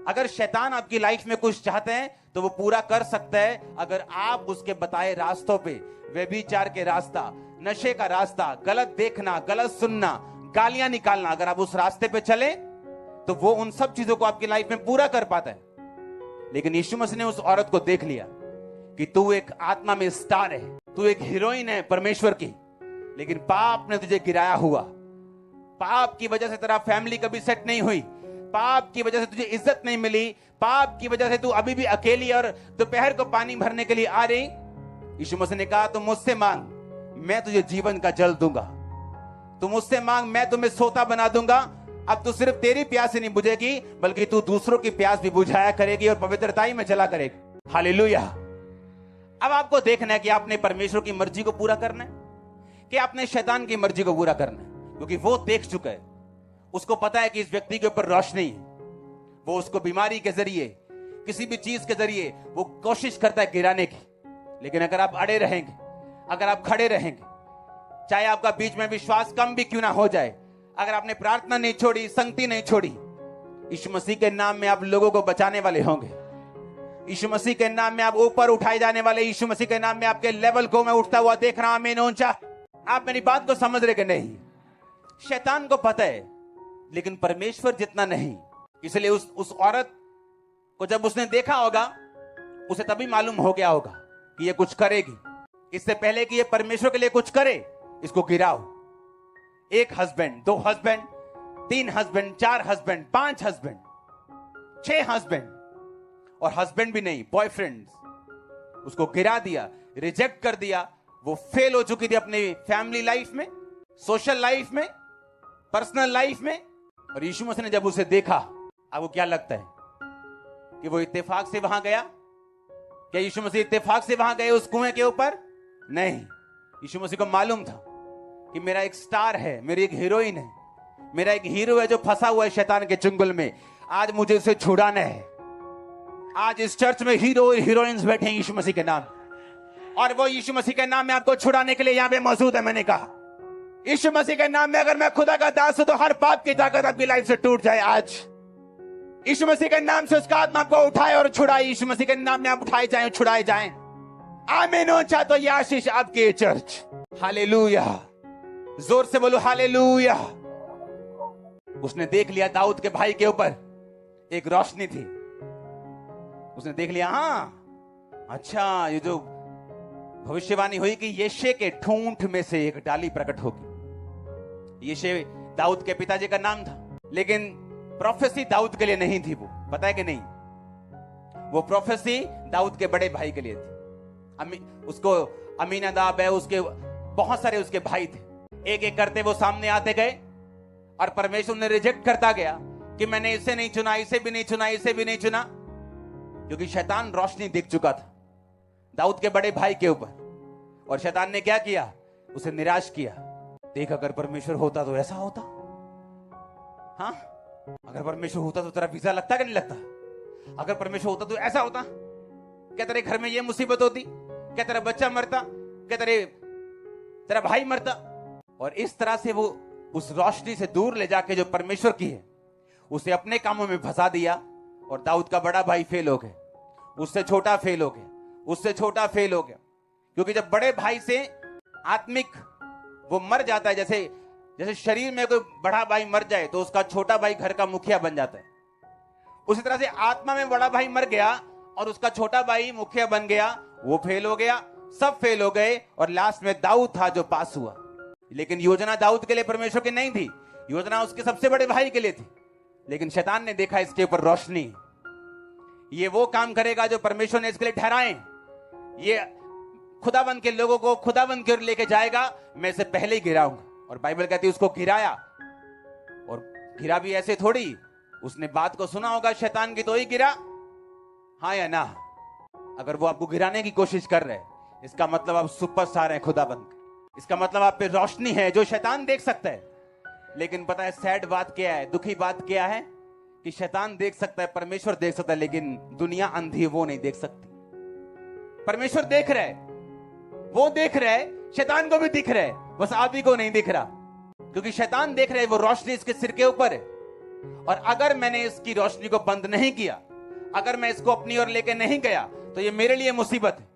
अगर शैतान आपकी लाइफ में कुछ चाहते हैं तो वो पूरा कर सकता है, अगर आप उसके बताए रास्तों पे, व्यभिचार के रास्ता, नशे का रास्ता, गलत देखना, गलत सुनना, गालियां निकालना, अगर आप उस रास्ते पे चले तो वो उन सब चीजों को आपकी लाइफ में पूरा कर पाता है। लेकिन यीशु मसीह ने उस औरत को देख लिया कि तू एक आत्मा में स्टार है, तू एक हीरोइन है परमेश्वर की, लेकिन पाप ने तुझे गिराया हुआ। पाप की वजह से तेरा फैमिली कभी सेट नहीं हुई, पाप की वजह से तुझे इज्जत नहीं मिली, पाप की वजह से तू अभी भी अकेली और दोपहर को पानी भरने के लिए आ रही। यीशु मसीह ने कहा, तुम मुझसे मांग, मैं तुझे जीवन का जल दूंगा। तुम मुझसे मांग, मैं तुम्हें सोता बना दूंगा। अब तू सिर्फ तेरी प्यास ही नहीं बुझेगी, बल्कि तू दूसरों की प्यास भी बुझाया करेगी और पवित्रताई में चला करेगी। हालेलुया। अब आपको देखना है कि आपने परमेश्वर की मर्जी को पूरा करना है कि आपने शैतान की मर्जी को पूरा करना है, क्योंकि वो देख चुका है, उसको पता है कि इस व्यक्ति के ऊपर रोशनी है। वो उसको बीमारी के जरिए, किसी भी चीज के जरिए वो कोशिश करता है गिराने की। लेकिन अगर आप अड़े रहेंगे, अगर आप खड़े रहेंगे, चाहे आपका बीच में विश्वास कम भी क्यों ना हो जाए, अगर आपने प्रार्थना नहीं छोड़ी, संगति नहीं छोड़ी, यीशु मसीह के नाम में आप लोगों को बचाने वाले होंगे। यीशु मसीह के नाम में आप ऊपर उठाए जाने वाले। यीशु मसीह के नाम में आपके लेवल को मैं उठता हुआ देख रहा हूं। आमीन। ऊंचा। आप मेरी बात को समझ रहे कि नहीं? शैतान को पता है, लेकिन परमेश्वर जितना नहीं। इसलिए उस औरत को जब उसने देखा होगा, उसे तभी मालूम हो गया होगा कि ये कुछ करेगी। इससे पहले कि ये परमेश्वर के लिए कुछ करे, इसको गिराओ। 1 husband, 2 husband, 3 husband, 4 husband, 5 husband, 6 husband, और हस्बैंड भी नहीं, बॉयफ्रेंड, उसको गिरा दिया, रिजेक्ट कर दिया। वो फेल हो चुकी थी अपनी फैमिली लाइफ में, सोशल लाइफ में, पर्सनल लाइफ में। और यीशु मसीह ने जब उसे देखा, आपको क्या लगता है कि वो इत्तेफाक से वहां गया? क्या यीशु मसीह इत्तेफाक से वहां गए उस कुएं के ऊपर? नहीं। यीशु मसीह को मालूम था कि मेरा एक स्टार है, मेरी एक हीरोइन है, मेरा एक हीरो है जो फंसा हुआ है शैतान के चुंगल में। आज मुझे उसे छुड़ाना है। आज इस चर्च में हीरो और हीरोइंस बैठे हैं यीशु मसीह के नाम, और वो यीशु मसीह के नाम में आपको छुड़ाने के लिए यहां पे मौजूद है। मैंने कहा यीशु मसीह के नाम में अगर मैं खुदा का दास हूं तो हर पाप की ताकत आपकी लाइफ से टूट जाए। आज यीशु मसीह के नाम से उसका आत्मा आपको उठाए और छुड़ाए। यीशु मसीह के नाम में आप उठाए जाएं, छुड़ाए जाएं। आमीन। ऊंचा। तो ये आशीष आपकी चर्च। हालेलुया। जोर से बोलो हालेलुया। उसने देख लिया दाऊद के भाई के ऊपर एक रोशनी थी। उसने देख लिया, हाँ अच्छा, ये जो भविष्यवाणी हुई कि यिशै के ठूंठ में से एक डाली प्रकट होगी। यिशै दाऊद के पिताजी का नाम था, लेकिन प्रोफेसी दाऊद के लिए नहीं थी। वो पता है कि नहीं? वो प्रोफेसी दाऊद के बड़े भाई के लिए थी। उसको अमीनादाब है, उसके बहुत सारे उसके भाई थे। एक एक करते वो सामने आते गए और परमेश्वर ने रिजेक्ट करता गया कि मैंने इसे नहीं चुना, इसे भी नहीं चुना, इसे भी नहीं चुना, क्योंकि शैतान रोशनी देख चुका था दाऊद के बड़े भाई के ऊपर। और शैतान ने क्या किया? उसे निराश किया। देख, अगर परमेश्वर होता तो ऐसा होता। हाँ, अगर परमेश्वर होता तो तेरा वीजा लगता कि नहीं लगता? अगर परमेश्वर होता तो ऐसा होता। क्या तेरे घर में ये मुसीबत होती? क्या तेरा बच्चा मरता? क्या तेरा भाई मरता? और इस तरह से वो उस रोशनी से दूर ले जाके जो परमेश्वर की है, उसे अपने कामों में फंसा दिया। और दाऊद का बड़ा भाई फेल हो गया, उससे छोटा फेल हो गया, उससे छोटा फेल हो गया। क्योंकि जब बड़े भाई से आत्मिक वो मर जाता है, जैसे शरीर में कोई बड़ा भाई मर जाए तो उसका छोटा भाई घर का मुखिया बन जाता है, उसी तरह से आत्मा में बड़ा भाई मर गया और उसका छोटा भाई मुखिया बन गया। वो फेल हो गया, सब फेल हो गए, और लास्ट में दाऊद था जो पास हुआ। लेकिन योजना दाऊद के लिए परमेश्वर की नहीं थी, योजना उसके सबसे बड़े भाई के लिए थी। लेकिन शैतान ने देखा इसके ऊपर रोशनी, ये वो काम करेगा जो परमेश्वर ने इसके लिए ठहराए, ये खुदाबंद के लोगों को खुदाबंद की ओर लेके जाएगा, मैं इसे पहले ही गिराऊंगा। और बाइबल कहती है उसको गिराया, और गिरा भी ऐसे थोड़ी, उसने बात को सुना होगा शैतान की तो ही गिरा। हाँ या ना? अगर वो आपको गिराने की कोशिश कर रहे हैं, इसका मतलब आप सुपरस्टार हैं खुदाबंद, इसका मतलब आप पे रोशनी है जो शैतान देख सकता है। लेकिन पता है सैड बात क्या है, दुखी बात क्या है, कि शैतान देख सकता है, परमेश्वर देख सकता है, लेकिन दुनिया अंधी, वो नहीं देख सकती। परमेश्वर देख रहा है, वो देख रहा है, शैतान को भी दिख रहा है, बस आप ही को नहीं दिख रहा। क्योंकि शैतान देख रहा है वो रोशनी इसके सिर के ऊपर है, और अगर मैंने इसकी रोशनी को बंद नहीं किया, अगर मैं इसको अपनी ओर लेके नहीं गया, तो ये मेरे लिए मुसीबत है।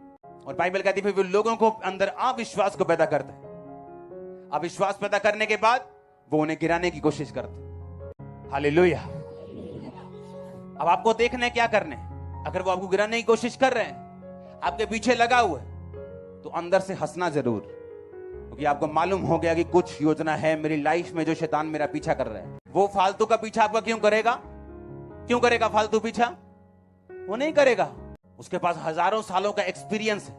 और बाइबल कहती है फिर लोगों को अंदर अविश्वास को पैदा करता है। अविश्वास पैदा करने के बाद वो उन्हें गिराने की कोशिश करते हैं। हालेलुया। अब आपको देखना है क्या करने। अगर वो आपको गिराने की कोशिश कर रहे हैं, आपके पीछे लगा हुआ है, तो अंदर से हंसना जरूर, क्योंकि आपको मालूम हो गया कि कुछ योजना है मेरी लाइफ में जो शैतान मेरा पीछा कर रहा है। वो फालतू का पीछा आपका क्यों करेगा? क्यों करेगा फालतू पीछा? वो नहीं करेगा। उसके पास हजारों सालों का एक्सपीरियंस है।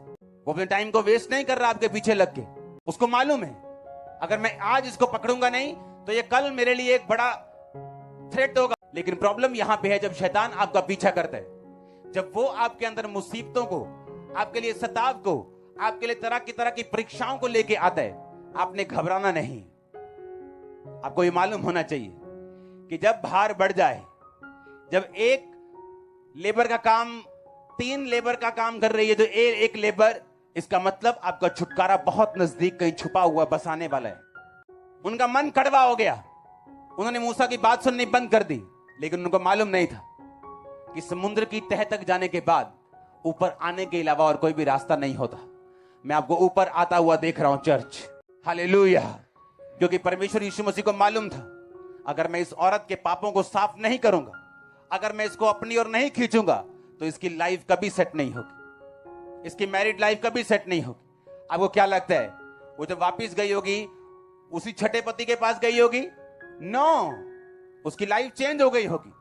वो अपने टाइम को वेस्ट नहीं कर रहा आपके पीछे लग के। उसको मालूम है अगर मैं आज इसको पकड़ूंगा नहीं तो ये कल मेरे लिए एक बड़ा थ्रेट होगा। लेकिन प्रॉब्लम यहां पे है, जब शैतान आपका पीछा करता है, जब वो आपके अंदर मुसीबतों को, आपके लिए सताव को, आपके लिए तरह की परीक्षाओं को लेके आता है, आपने घबराना नहीं। आपको ये मालूम होना चाहिए कि जब भार बढ़ जाए, जब एक लेबर का काम 3 लेबर का काम कर रही है तो एक लेबर, इसका मतलब आपका छुटकारा बहुत नजदीक कहीं छुपा हुआ बसाने वाला है। उनका मन कड़वा हो गया, उन्होंने मूसा की बात सुननी बंद कर दी, लेकिन उनको मालूम नहीं था कि समुद्र की तह तक जाने के बाद ऊपर आने के अलावा और कोई भी रास्ता नहीं होता। मैं आपको ऊपर आता हुआ देख रहा हूं चर्च। हालेलुया। क्योंकि परमेश्वर यीशु मसीह को मालूम था अगर मैं इस औरत के पापों को साफ नहीं करूंगा, अगर मैं इसको अपनी ओर नहीं खींचूंगा, तो इसकी लाइफ कभी सेट नहीं होगी, इसकी मैरिड लाइफ कभी सेट नहीं होगी। आपको क्या लगता है वो जब वापिस गई होगी उसी छठे पति के पास गई होगी? नो, उसकी लाइफ चेंज हो गई होगी।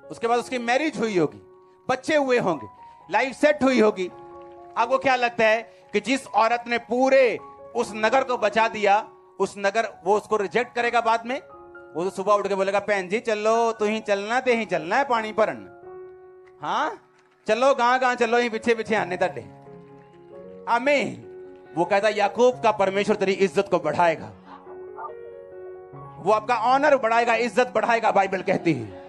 उसके बाद उसकी मैरिज हुई होगी, बच्चे हुए होंगे, लाइफ सेट हुई होगी। आपको क्या लगता है कि जिस औरत ने पूरे उस नगर को बचा दिया, उस नगर वो उसको रिजेक्ट करेगा बाद में? वो तो सुबह उठ के बोलेगा, बहन जी चलो, तू ही चलना, ते ही चलना है पानी भरन। हाँ चलो, गां चलो, ही पीछे पीछे आने तड्डे। आमीन। वो कहता याकूब का परमेश्वर तेरी इज्जत को बढ़ाएगा, वो आपका ऑनर बढ़ाएगा, इज्जत बढ़ाएगा। बाइबल कहती है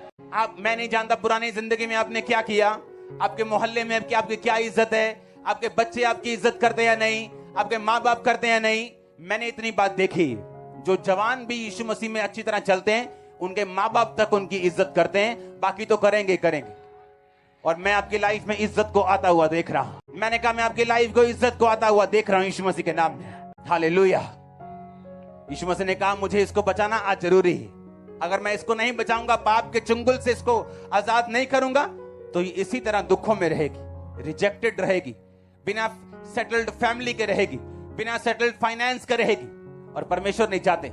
मैं नहीं जानता पुरानी जिंदगी में आपने क्या किया, आपके मोहल्ले में आपकी क्या इज्जत है, आपके बच्चे आपकी इज्जत करते हैं या नहीं, आपके माँ बाप करते हैं नहीं। मैंने इतनी बात देखी, जो जवान भी यीशु मसीह में अच्छी तरह चलते हैं, उनके माँ बाप तक उनकी इज्जत करते हैं, बाकी तो करेंगे। और मैं आपकी लाइफ में इज्जत को आता हुआ देख रहा हूं। मैंने कहा मैं आपकी लाइफ को इज्जत को आता हुआ देख रहा हूं यीशु मसीह के नाम में। हालेलुया। यीशु मसीह ने कहा मुझे इसको बचाना आज जरूरी है। अगर मैं इसको नहीं बचाऊंगा, पाप के चुंगल से इसको आजाद नहीं करूंगा, तो ये इसी तरह दुखों में रहेगी, रिजेक्टेड रहेगी, बिना सेटल्ड फैमिली के रहेगी, बिना सेटल्ड फाइनेंस के रहेगी। और परमेश्वर नहीं चाहते।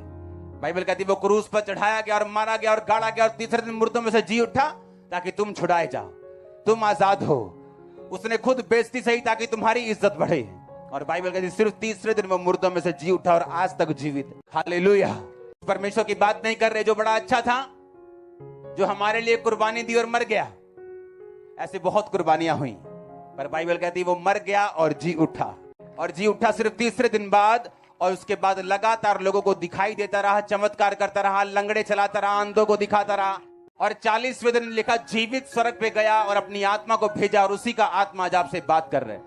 बाइबल कहती वो क्रूस पर चढ़ाया गया और मारा गया और गाड़ा गया और तीसरे दिन मुर्दों में से जी उठा ताकि तुम छुड़ाए जाओ, तुम आजाद हो। उसने खुद बेइज्जती सही ताकि तुम्हारी इज्जत बढ़े। और बाइबल कहती सिर्फ तीसरे दिन वो मुर्दों में से जी उठा और आज तक जीवित। हालेलुया। परमेश्वर की बात नहीं कर रहे जो बड़ा अच्छा था, जो हमारे लिए कुर्बानी दी और मर गया। ऐसे बहुत कुर्बानियां हुई, पर बाइबल कहती वो मर गया और जी उठा। और जी उठा सिर्फ तीसरे दिन बाद, और उसके बाद लगातार लोगों को दिखाई देता रहा, चमत्कार करता रहा, लंगड़े चलाता रहा, अंधों को दिखाता रहा। और 40वें दिन लिखा जीवित स्वर्ग पे गया और अपनी आत्मा को भेजा, और उसी का आत्मा आज आपसे बात कर रहे हैं।